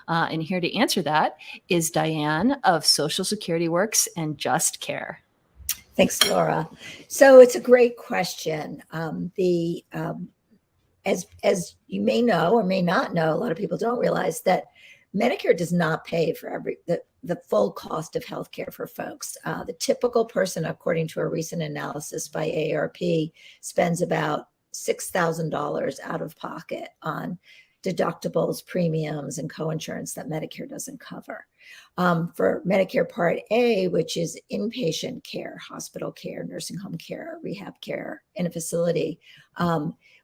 And here to answer that is Diane of Social Security Works and Just Care. Thanks, Laura. So it's a great question. As you may know or may not know, a lot of people don't realize that Medicare does not pay for the full cost of healthcare for folks. The typical person, according to a recent analysis by AARP, spends about $6,000 out of pocket on deductibles, premiums, and coinsurance that Medicare doesn't cover. For Medicare Part A, which is inpatient care, hospital care, nursing home care, rehab care in a facility,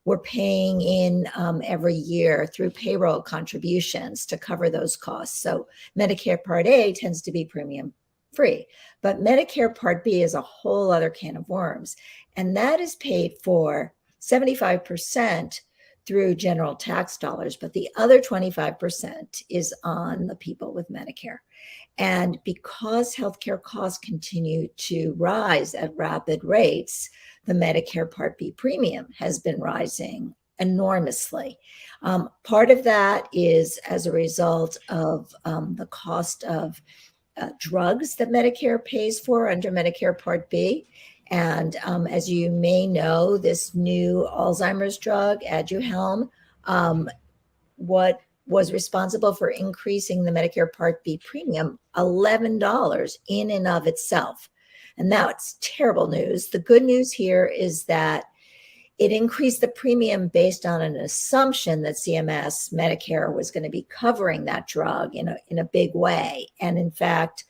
we're paying in every year through payroll contributions to cover those costs. So Medicare Part A tends to be premium free, but Medicare Part B is a whole other can of worms. And that is paid for 75% through general tax dollars, but the other 25% is on the people with Medicare. And because healthcare costs continue to rise at rapid rates, the Medicare Part B premium has been rising enormously. Part of that is as a result of the cost of drugs that Medicare pays for under Medicare Part B. And as you may know, this new Alzheimer's drug, Aduhelm, what was responsible for increasing the Medicare Part B premium $11 in and of itself. And now it's terrible news. The good news here is that it increased the premium based on an assumption that CMS Medicare was going to be covering that drug in a big way. And in fact,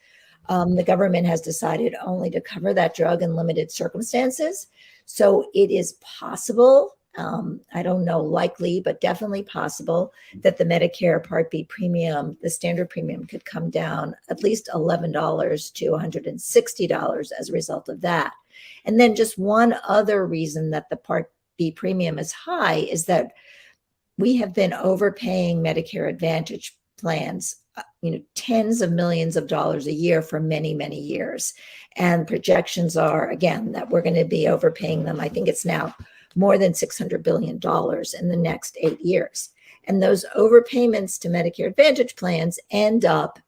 the government has decided only to cover that drug in limited circumstances. So it is possible, I don't know likely, but definitely possible that the Medicare Part B premium, the standard premium, could come down at least $11 to $160 as a result of that. And then just one other reason that the Part B premium is high is that we have been overpaying Medicare Advantage plans, tens of millions of dollars a year for many, many years. And projections are, again, that we're going to be overpaying them. I think it's now more than $600 billion in the next 8 years. And those overpayments to Medicare Advantage plans end up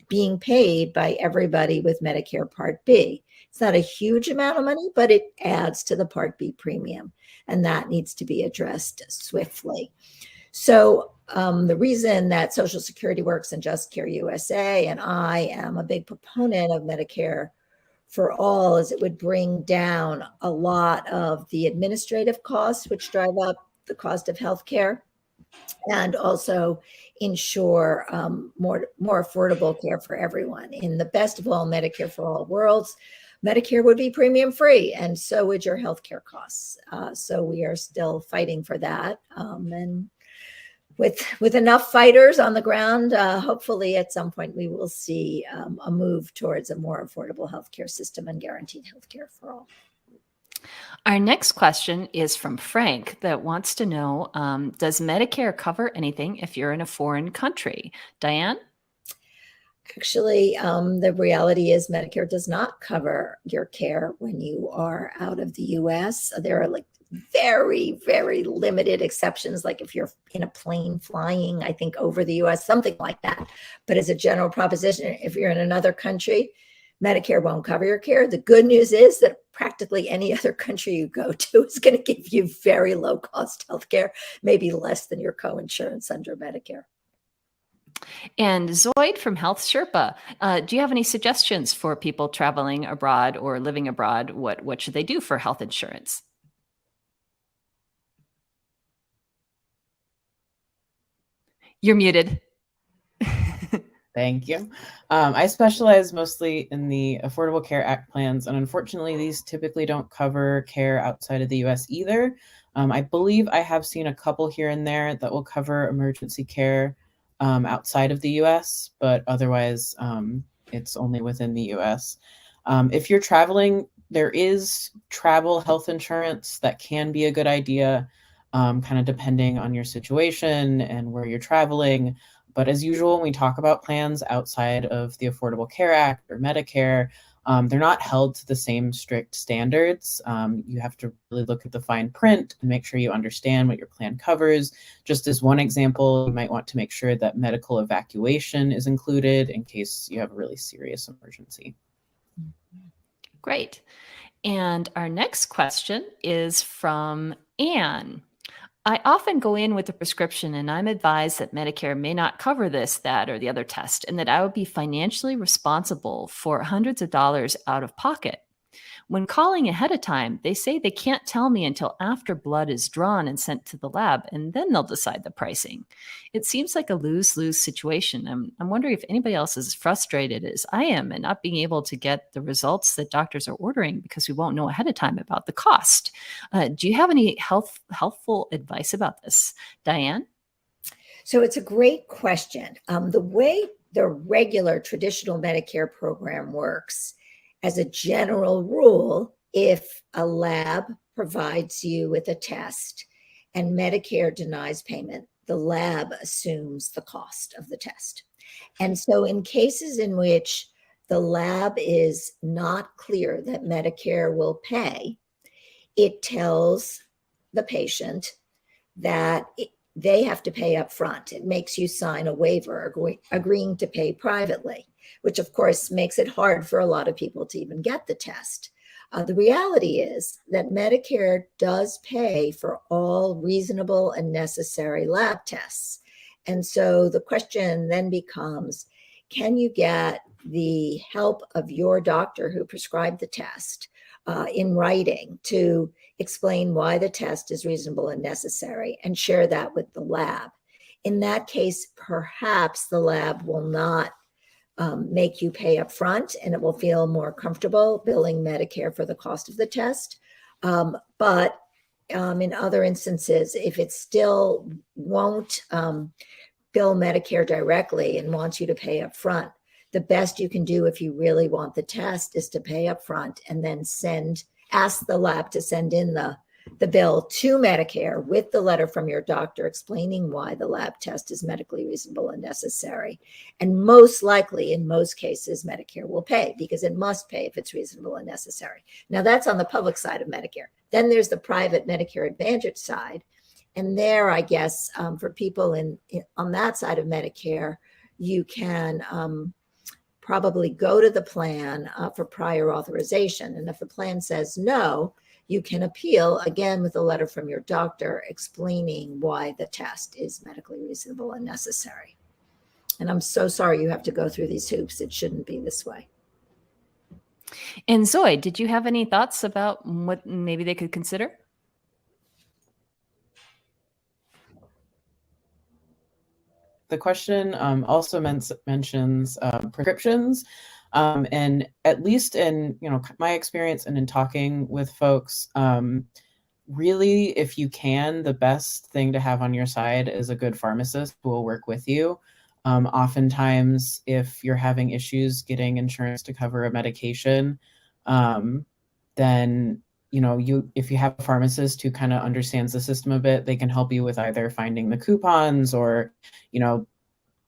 being paid by everybody with Medicare Part B. It's not a huge amount of money, but it adds to the Part B premium, and that needs to be addressed swiftly. So the reason that Social Security Works and Just Care USA and I am a big proponent of Medicare for All is it would bring down a lot of the administrative costs, which drive up the cost of healthcare, and also ensure more affordable care for everyone. In the best of all Medicare for All worlds, Medicare would be premium free, and so would your healthcare costs. So we are still fighting for that. And with enough fighters on the ground, hopefully at some point we will see a move towards a more affordable healthcare system and guaranteed healthcare for all. Our next question is from Frank that wants to know, does Medicare cover anything if you're in a foreign country? Diane? Actually, the reality is Medicare does not cover your care when you are out of the U.S. There are like very, very limited exceptions, like if you're in a plane flying, I think, over the U.S., something like that. But as a general proposition, if you're in another country, Medicare won't cover your care. The good news is that practically any other country you go to is going to give you very low cost healthcare, maybe less than your coinsurance under Medicare. And Zoid from Health Sherpa, do you have any suggestions for people traveling abroad or living abroad? What should they do for health insurance? You're muted. Thank you. I specialize mostly in the Affordable Care Act plans, and unfortunately, these typically don't cover care outside of the U.S. either. I believe I have seen a couple here and there that will cover emergency care outside of the U.S., but otherwise, it's only within the U.S. If you're traveling, there is travel health insurance that can be a good idea, kind of depending on your situation and where you're traveling. But as usual, when we talk about plans outside of the Affordable Care Act or Medicare, They're not held to the same strict standards. You have to really look at the fine print and make sure you understand what your plan covers. Just as one example, you might want to make sure that medical evacuation is included in case you have a really serious emergency. Great. And our next question is from Anne. I often go in with a prescription and I'm advised that Medicare may not cover this, that, or the other test, and that I would be financially responsible for hundreds of dollars out of pocket. When calling ahead of time, they say they can't tell me until after blood is drawn and sent to the lab, and then they'll decide the pricing. It seems like a lose-lose situation. I'm wondering if anybody else is as frustrated as I am and not being able to get the results that doctors are ordering because we won't know ahead of time about the cost. Do you have any helpful advice about this, Diane? So it's a great question. The way the regular traditional Medicare program works, as a general rule, if a lab provides you with a test and Medicare denies payment, the lab assumes the cost of the test. And so in cases in which the lab is not clear that Medicare will pay, it tells the patient that they have to pay up front. It makes you sign a waiver agreeing to pay privately, which of course makes it hard for a lot of people to even get the test. The reality is that Medicare does pay for all reasonable and necessary lab tests. And so the question then becomes, can you get the help of your doctor who prescribed the test in writing to explain why the test is reasonable and necessary and share that with the lab? In that case, perhaps the lab will not make you pay up front, and it will feel more comfortable billing Medicare for the cost of the test. But in other instances, if it still won't bill Medicare directly and wants you to pay up front, the best you can do if you really want the test is to pay up front and then ask the lab to send in the bill to Medicare with the letter from your doctor explaining why the lab test is medically reasonable and necessary. And most likely, in most cases, Medicare will pay because it must pay if it's reasonable and necessary. Now, that's on the public side of Medicare. Then there's the private Medicare Advantage side. And there, I guess, for people on that side of Medicare, you can probably go to the plan for prior authorization. And if the plan says no, you can appeal again with a letter from your doctor explaining why the test is medically reasonable and necessary. And I'm so sorry you have to go through these hoops. It shouldn't be this way. And Zoe, did you have any thoughts about what maybe they could consider? The question also mentions prescriptions. And at least in my experience and in talking with folks, really, if you can, the best thing to have on your side is a good pharmacist who will work with you. Oftentimes, if you're having issues getting insurance to cover a medication, then if you have a pharmacist who kind of understands the system a bit, they can help you with either finding the coupons or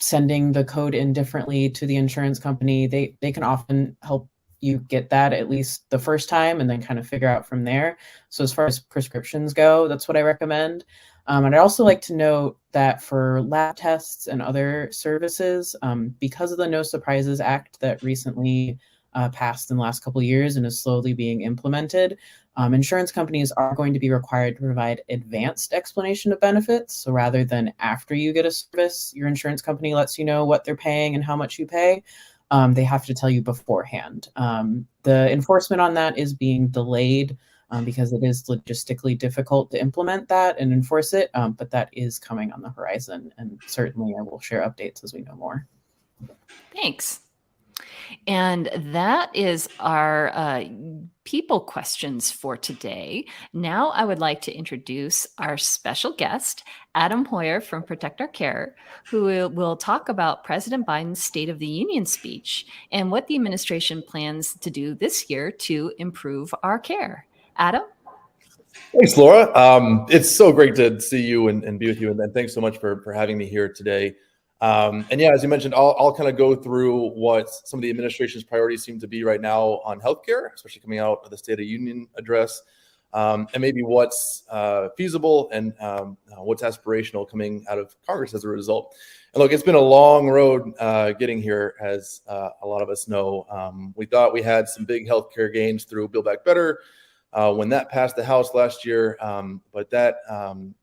sending the code in differently to the insurance company. They can often help you get that at least the first time and then kind of figure out from there. So as far as prescriptions go, that's what I recommend. And I'd also like to note that for lab tests and other services, because of the No Surprises Act that recently passed in the last couple of years and is slowly being implemented, insurance companies are going to be required to provide advanced explanation of benefits. So rather than after you get a service, your insurance company lets you know what they're paying and how much you pay, they have to tell you beforehand. The enforcement on that is being delayed because it is logistically difficult to implement that and enforce it, but that is coming on the horizon. And certainly I will share updates as we know more. Thanks. And that is our people questions for today. Now I would like to introduce our special guest, Adam Hoyer from Protect Our Care, who will talk about President Biden's State of the Union speech and what the administration plans to do this year to improve our care. Adam? Thanks, Laura. It's so great to see you and be with you. And thanks so much for having me here today. And yeah, as you mentioned, I'll kind of go through what some of the administration's priorities seem to be right now on healthcare, especially coming out of the State of the Union address, and maybe what's feasible and what's aspirational coming out of Congress as a result. And look, it's been a long road getting here, as a lot of us know. We thought we had some big healthcare gains through Build Back Better when that passed the House last year, but that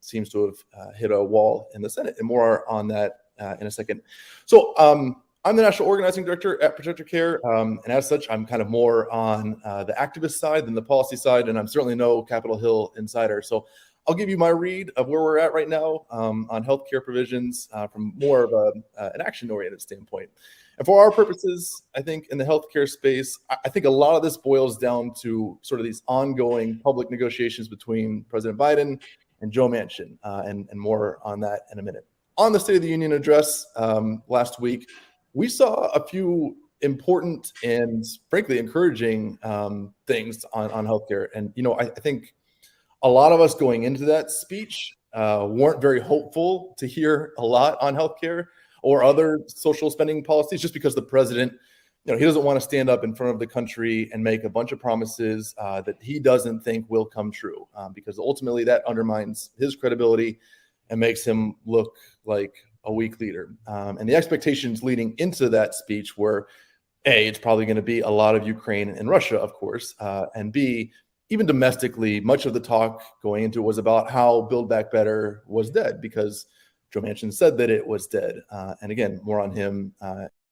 seems to have hit a wall in the Senate, and more on that in a second. So I'm the National Organizing Director at Protector Care, and as such, I'm kind of more on the activist side than the policy side, and I'm certainly no Capitol Hill insider. So I'll give you my read of where we're at right now on healthcare provisions from more of an action-oriented standpoint. And for our purposes, I think in the healthcare space, I think a lot of this boils down to sort of these ongoing public negotiations between President Biden and Joe Manchin, and more on that in a minute. On the State of the Union address last week, we saw a few important and frankly encouraging things on healthcare. And, you know, I think a lot of us going into that speech weren't very hopeful to hear a lot on healthcare or other social spending policies, just because the president, you know, he doesn't want to stand up in front of the country and make a bunch of promises that he doesn't think will come true, because ultimately that undermines his credibility and makes him look like a weak leader. And the expectations leading into that speech were, A, it's probably going to be a lot of Ukraine and Russia, of course, and B, even domestically, much of the talk going into it was about how Build Back Better was dead, because Joe Manchin said that it was dead. And again, more on him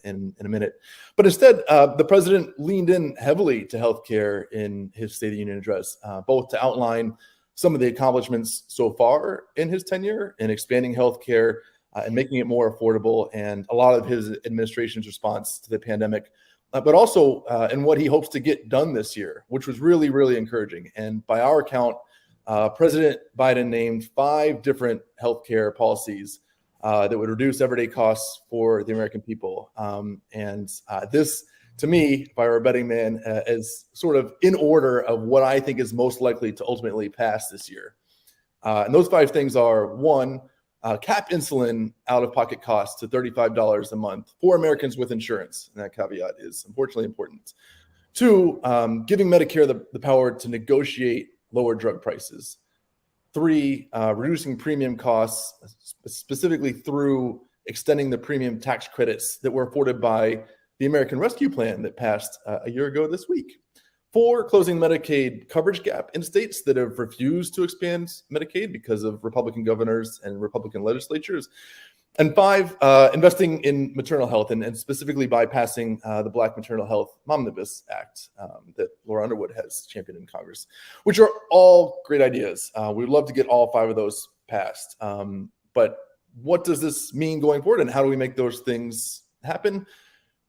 in a minute. But instead, the president leaned in heavily to healthcare in his State of the Union address, both to outline some of the accomplishments so far in his tenure in expanding healthcare and making it more affordable, and a lot of his administration's response to the pandemic, but also in what he hopes to get done this year, which was really, really encouraging. And by our count, President Biden named 5 different healthcare policies that would reduce everyday costs for the American people. And this, to me, if I were a betting man, is sort of in order of what I think is most likely to ultimately pass this year. And those 5 things are: 1, cap insulin out-of-pocket costs to $35 a month for Americans with insurance. And that caveat is unfortunately important. 2, giving Medicare the power to negotiate lower drug prices. 3, reducing premium costs, specifically through extending the premium tax credits that were afforded by the American Rescue Plan that passed a year ago this week. 4, closing Medicaid coverage gap in states that have refused to expand Medicaid because of Republican governors and Republican legislatures. And 5, investing in maternal health, and specifically by passing the Black Maternal Health Omnibus Act that Laura Underwood has championed in Congress, which are all great ideas. We'd love to get all 5 of those passed. But what does this mean going forward, and how do we make those things happen?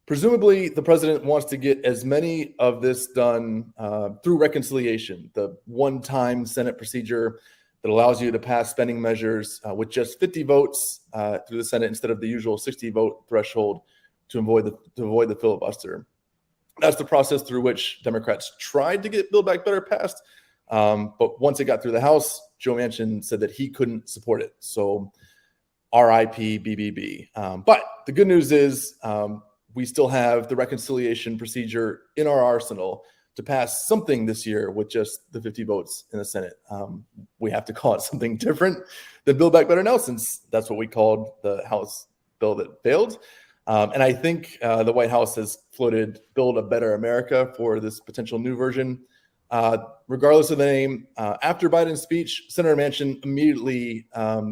Presumably, the president wants to get as many of this done through reconciliation, the one-time Senate procedure that allows you to pass spending measures with just 50 votes through the Senate instead of the usual 60-vote threshold to avoid the filibuster. That's the process through which Democrats tried to get Build Back Better passed, but once it got through the House, Joe Manchin said that he couldn't support it. So, RIP BBB. But the good news is, we still have the reconciliation procedure in our arsenal to pass something this year with just the 50 votes in the Senate. We have to call it something different than Build Back Better now, since that's what we called the House bill that failed. And I think the White House has floated Build a Better America for this potential new version. Regardless of the name, after Biden's speech, Senator Manchin immediately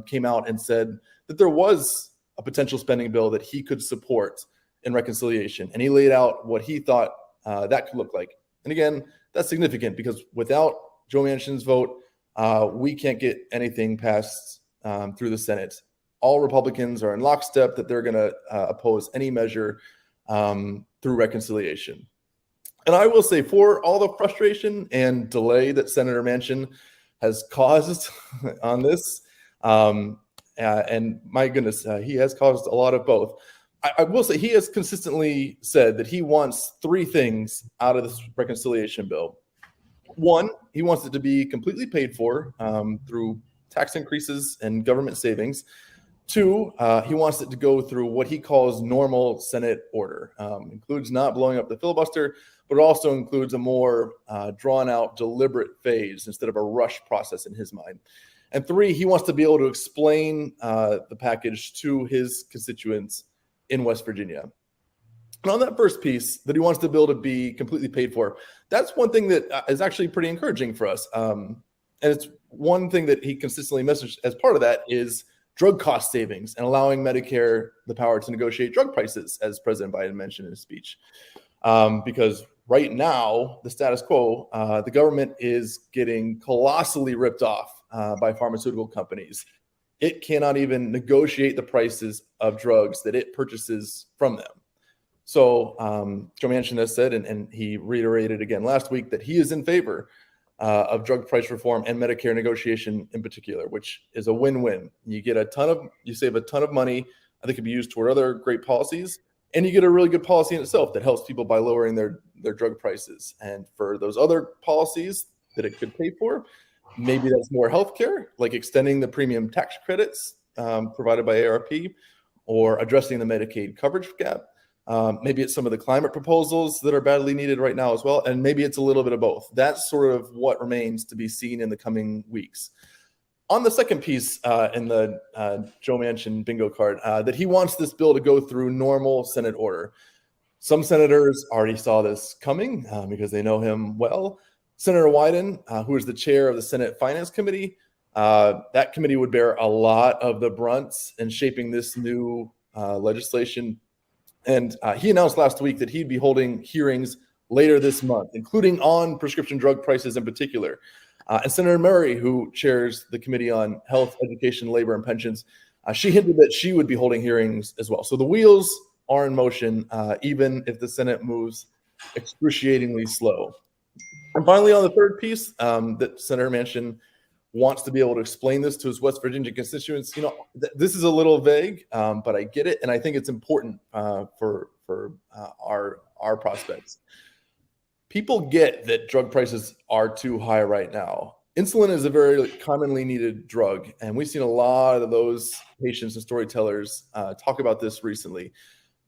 came out and said that there was a potential spending bill that he could support in reconciliation. And he laid out what he thought that could look like. And again, that's significant because without Joe Manchin's vote, we can't get anything passed through the Senate. All Republicans are in lockstep that they're going to oppose any measure through reconciliation. And I will say, for all the frustration and delay that Senator Manchin has caused on this, and my goodness, he has caused a lot of both. I will say he has consistently said that he wants 3 things out of this reconciliation bill. 1, he wants it to be completely paid for through tax increases and government savings. 2, he wants it to go through what he calls normal Senate order. Includes not blowing up the filibuster, but it also includes a more drawn out, deliberate phase instead of a rush process in his mind. And 3, he wants to be able to explain the package to his constituents in West Virginia. And on that first piece, that he wants the bill to be completely paid for, that's one thing that is actually pretty encouraging for us. And it's one thing that he consistently messaged as part of that is drug cost savings and allowing Medicare the power to negotiate drug prices, as President Biden mentioned in his speech. Because right now, the status quo, the government is getting colossally ripped off by pharmaceutical companies. It cannot even negotiate the prices of drugs that it purchases from them. So Joe Manchin has said, and he reiterated again last week, that he is in favor of drug price reform and Medicare negotiation in particular, which is a win-win. You save a ton of money that could be used toward other great policies, and you get a really good policy in itself that helps people by lowering their drug prices. And for those other policies that it could pay for, maybe that's more healthcare, like extending the premium tax credits provided by ARP, or addressing the Medicaid coverage gap. Maybe it's some of the climate proposals that are badly needed right now as well. And maybe it's a little bit of both. That's sort of what remains to be seen in the coming weeks. On the second piece in the Joe Manchin bingo card, that he wants this bill to go through normal Senate order. Some senators already saw this coming because they know him well. Senator Wyden, who is the chair of the Senate Finance Committee, that committee would bear a lot of the brunts in shaping this new legislation. And he announced last week that he'd be holding hearings later this month, including on prescription drug prices in particular. And Senator Murray, who chairs the Committee on Health, Education, Labor, and Pensions, she hinted that she would be holding hearings as well. So the wheels are in motion, even if the Senate moves excruciatingly slow. And finally, on the third piece, that Senator Manchin wants to be able to explain this to his West Virginia constituents. This is a little vague, but I get it, and I think it's important for our prospects. People get that drug prices are too high right now. Insulin is a very commonly needed drug, and we've seen a lot of those patients and storytellers talk about this recently.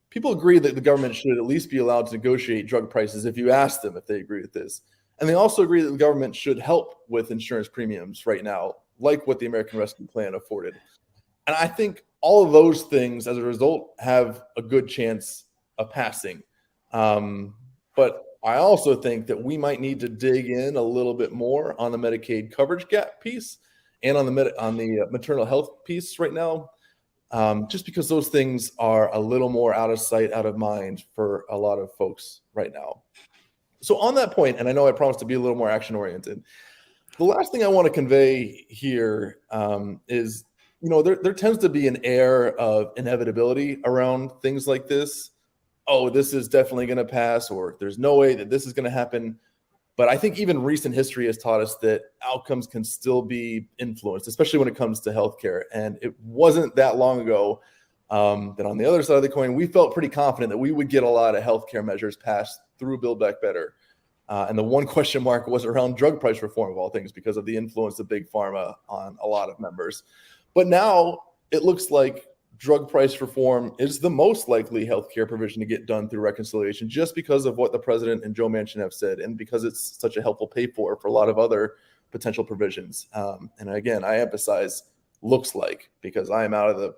People agree that the government should at least be allowed to negotiate drug prices if you ask them if they agree with this. And they also agree that the government should help with insurance premiums right now, like what the American Rescue Plan afforded. And I think all of those things, as a result, have a good chance of passing. But I also think that we might need to dig in a little bit more on the Medicaid coverage gap piece and on the maternal health piece right now, just because those things are a little more out of sight, out of mind for a lot of folks right now. So on that point, and I know I promised to be a little more action-oriented, the last thing I want to convey here is, there tends to be an air of inevitability around things like this. Oh, this is definitely going to pass, or there's no way that this is going to happen. But I think even recent history has taught us that outcomes can still be influenced, especially when it comes to healthcare. And it wasn't that long ago that on the other side of the coin, we felt pretty confident that we would get a lot of healthcare measures passed through Build Back Better. And the one question mark was around drug price reform, of all things, because of the influence of big pharma on a lot of members. But now it looks like drug price reform is the most likely healthcare provision to get done through reconciliation, just because of what the president and Joe Manchin have said, and because it's such a helpful pay for a lot of other potential provisions. And again, I emphasize looks like, because I am out of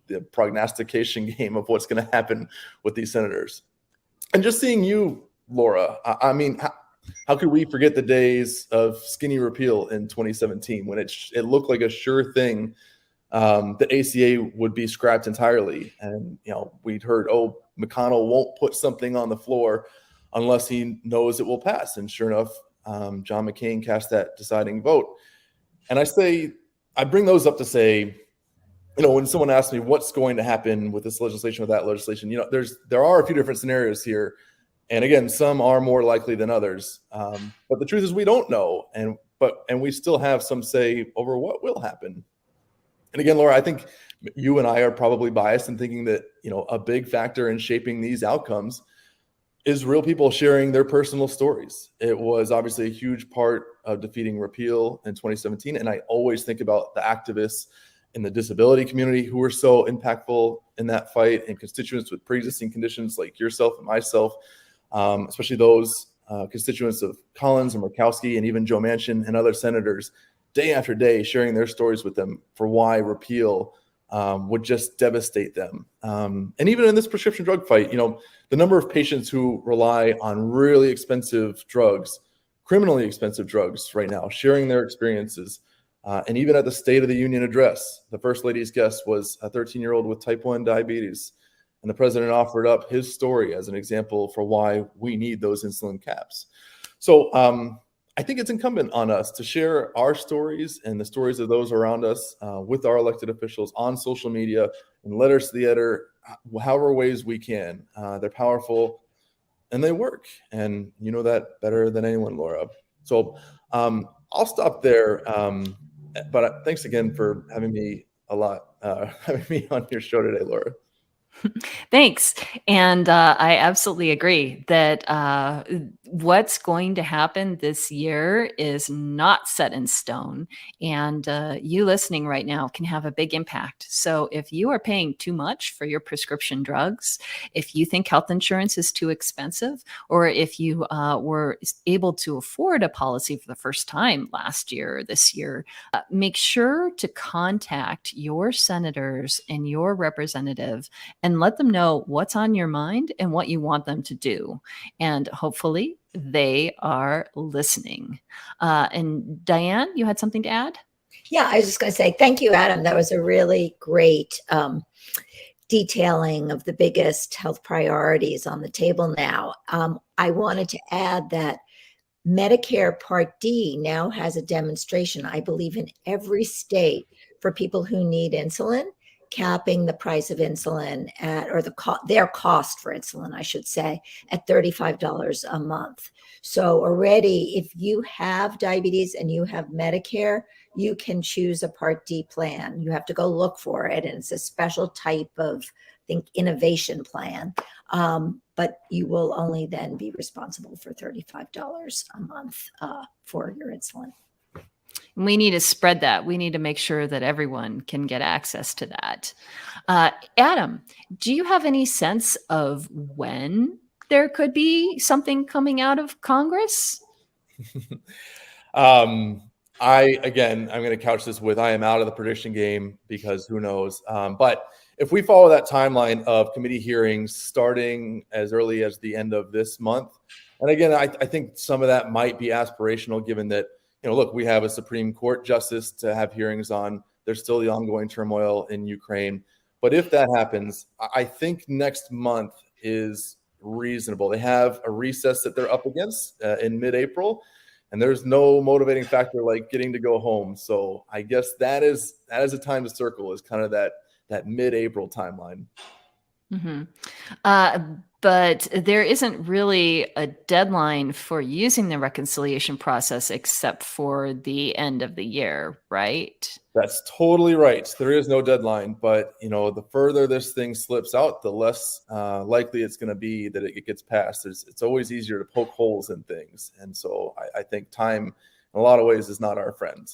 the prognostication game of what's going to happen with these senators. And just seeing you, Laura, I mean, how could we forget the days of skinny repeal in 2017 when it looked like a sure thing that ACA would be scrapped entirely? And, we'd heard, McConnell won't put something on the floor unless he knows it will pass. And sure enough, John McCain cast that deciding vote. And I bring those up to say, when someone asks me what's going to happen with this legislation or that legislation, there are a few different scenarios here. And again, some are more likely than others. But the truth is we don't know. And we still have some say over what will happen. And again, Laura, I think you and I are probably biased in thinking that, a big factor in shaping these outcomes is real people sharing their personal stories. It was obviously a huge part of defeating repeal in 2017. And I always think about the activists in the disability community who were so impactful in that fight, and constituents with pre-existing conditions like yourself and myself, especially those constituents of Collins and Murkowski and even Joe Manchin and other senators, day after day, sharing their stories with them for why repeal would just devastate them. And even in this prescription drug fight, the number of patients who rely on really expensive drugs, criminally expensive drugs right now, sharing their experiences. And even at the State of the Union address, the First Lady's guest was a 13-year-old with type 1 diabetes. And the president offered up his story as an example for why we need those insulin caps. So I think it's incumbent on us to share our stories and the stories of those around us with our elected officials on social media and letters to the editor, however ways we can. They're powerful and they work. And you know that better than anyone, Laura. So I'll stop there. But thanks again for having me having me on your show today, Laura. Thanks. And I absolutely agree that what's going to happen this year is not set in stone. And you listening right now can have a big impact. So if you are paying too much for your prescription drugs, if you think health insurance is too expensive, or if you were able to afford a policy for the first time last year or this year, make sure to contact your senators and your representative and let them know what's on your mind and what you want them to do. And hopefully they are listening. And Diane, you had something to add? Yeah, I was just going to say, thank you, Adam. That was a really great detailing of the biggest health priorities on the table now. I wanted to add that Medicare Part D now has a demonstration, I believe, in every state for people who need insulin, capping the price of insulin at, or their cost for insulin, I should say, at $35 a month. So already, if you have diabetes and you have Medicare, you can choose a Part D plan. You have to go look for it, and it's a special type of, I think, innovation plan. But you will only then be responsible for $35 a month for your insulin. We need to spread that. We need to make sure that everyone can get access to that. Adam, do you have any sense of when there could be something coming out of Congress? I'm going to couch this with, I am out of the prediction game because who knows. But if we follow that timeline of committee hearings starting as early as the end of this month, and again, I think some of that might be aspirational given that, look, we have a Supreme Court justice to have hearings on. There's still the ongoing turmoil in Ukraine. But if that happens, I think next month is reasonable. They have a recess that they're up against in mid-April, and there's no motivating factor like getting to go home. So I guess that is a time to circle, is kind of that mid-April timeline. Mm-hmm. But there isn't really a deadline for using the reconciliation process except for the end of the year, right? That's totally right. There is no deadline, but the further this thing slips out, the less likely it's going to be that it gets passed. It's always easier to poke holes in things, and so I think time, in a lot of ways, is not our friend.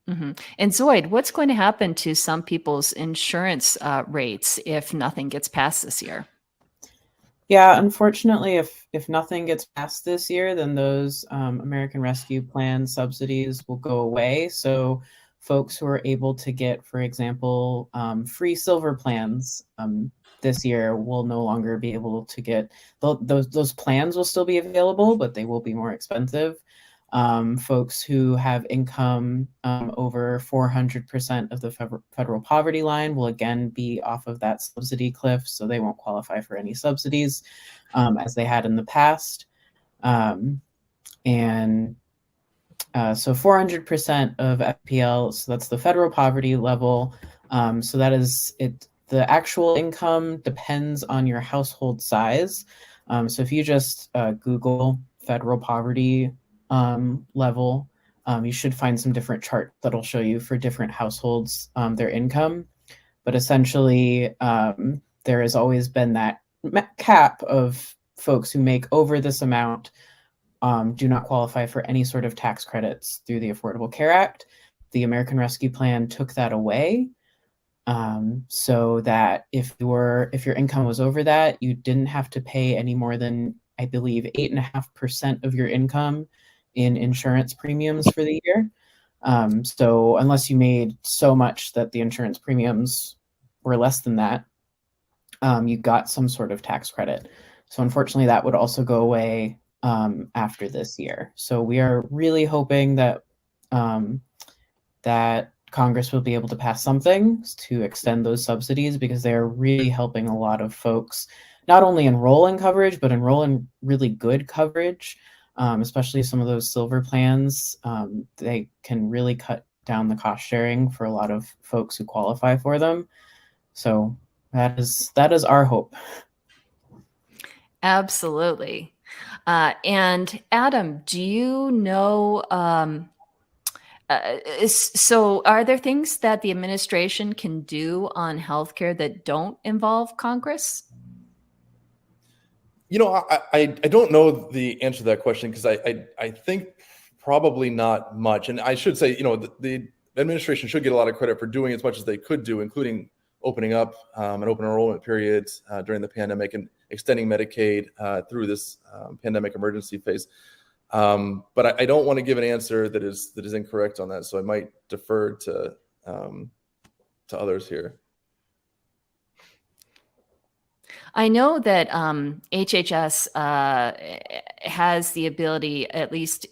Mm-hmm. And Zoid, what's going to happen to some people's insurance rates if nothing gets passed this year? Yeah, unfortunately, if nothing gets passed this year, then those American Rescue Plan subsidies will go away. So folks who are able to get, for example, free silver plans this year will no longer be able to get those plans. Will still be available, but they will be more expensive. Folks who have income over 400% of the federal poverty line will again be off of that subsidy cliff, so they won't qualify for any subsidies as they had in the past. So 400% of FPL, so that's the federal poverty level. So that is it. The actual income depends on your household size. So if you just Google federal poverty level, you should find some different charts that'll show you for different households their income. But essentially, there has always been that cap of folks who make over this amount do not qualify for any sort of tax credits through the Affordable Care Act. The American Rescue Plan took that away. so that if your income was over that, you didn't have to pay any more than, I believe, 8.5% of your income in insurance premiums for the year. So unless you made so much that the insurance premiums were less than that, you got some sort of tax credit. So unfortunately, that would also go away after this year. So we are really hoping that that Congress will be able to pass something to extend those subsidies, because they're really helping a lot of folks not only enroll in coverage, but enroll in really good coverage, especially some of those silver plans. They can really cut down the cost sharing for a lot of folks who qualify for them. So that is our hope. Absolutely. And Adam, do you know, so are there things that the administration can do on healthcare that don't involve Congress? I don't know the answer to that question, because I think probably not much. And I should say, the administration should get a lot of credit for doing as much as they could do, including opening up an open enrollment period during the pandemic and extending Medicaid through this pandemic emergency phase. But I don't want to give an answer that is incorrect on that, so I might defer to others here. I know that HHS has the ability, at least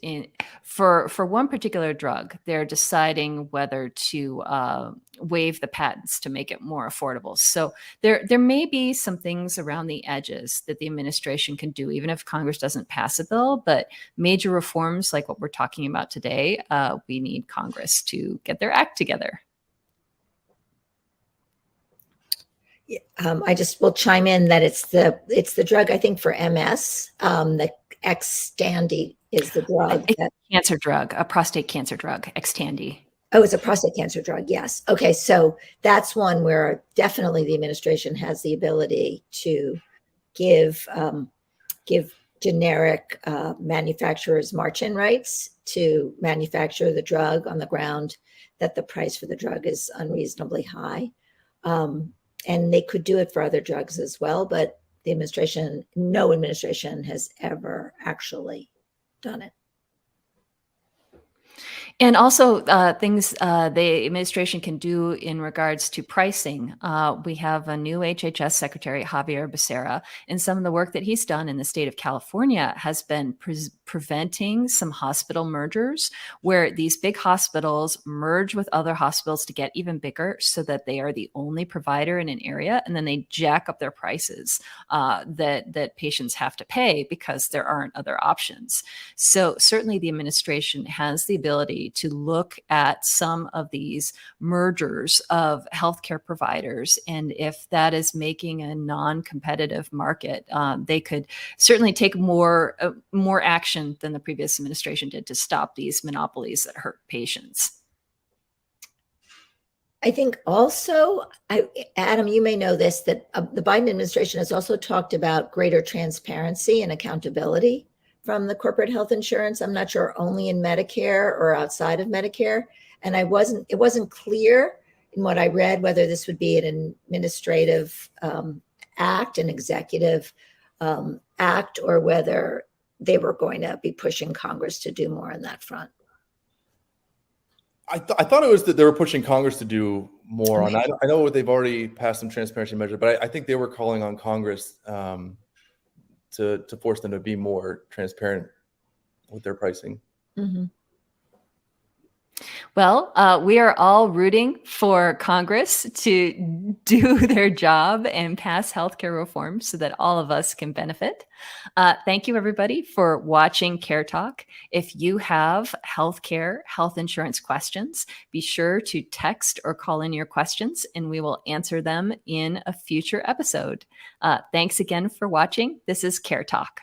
for one particular drug, they're deciding whether to waive the patents to make it more affordable. So there may be some things around the edges that the administration can do, even if Congress doesn't pass a bill. But major reforms like what we're talking about today, we need Congress to get their act together. I just will chime in that it's the drug, I think, for MS. The Xtandi is the drug. Cancer drug, a prostate cancer drug, Xtandi. Oh, it's a prostate cancer drug. Yes. Okay. So that's one where definitely the administration has the ability to give generic manufacturers march-in rights to manufacture the drug on the ground that the price for the drug is unreasonably high. And they could do it for other drugs as well, but no administration has ever actually done it. And also things the administration can do in regards to pricing. We have a new HHS Secretary, Javier Becerra, and some of the work that he's done in the state of California has been preventing some hospital mergers, where these big hospitals merge with other hospitals to get even bigger, so that they are the only provider in an area, and then they jack up their prices that patients have to pay because there aren't other options. So certainly the administration has the ability to look at some of these mergers of healthcare providers. And if that is making a non-competitive market, they could certainly take more action than the previous administration did to stop these monopolies that hurt patients. I think also, Adam, you may know this, that the Biden administration has also talked about greater transparency and accountability from the corporate health insurance. I'm not sure only in Medicare or outside of Medicare. And it wasn't clear in what I read whether this would be an administrative act, an executive act, or whether they were going to be pushing Congress to do more on that front. I thought it was that they were pushing Congress to do more on that. I know they've already passed some transparency measures, but I think they were calling on Congress to force them to be more transparent with their pricing. Mm-hmm. Well, we are all rooting for Congress to do their job and pass healthcare reform so that all of us can benefit. Thank you, everybody, for watching Care Talk. If you have healthcare, health insurance questions, be sure to text or call in your questions, and we will answer them in a future episode. Thanks again for watching. This is Care Talk.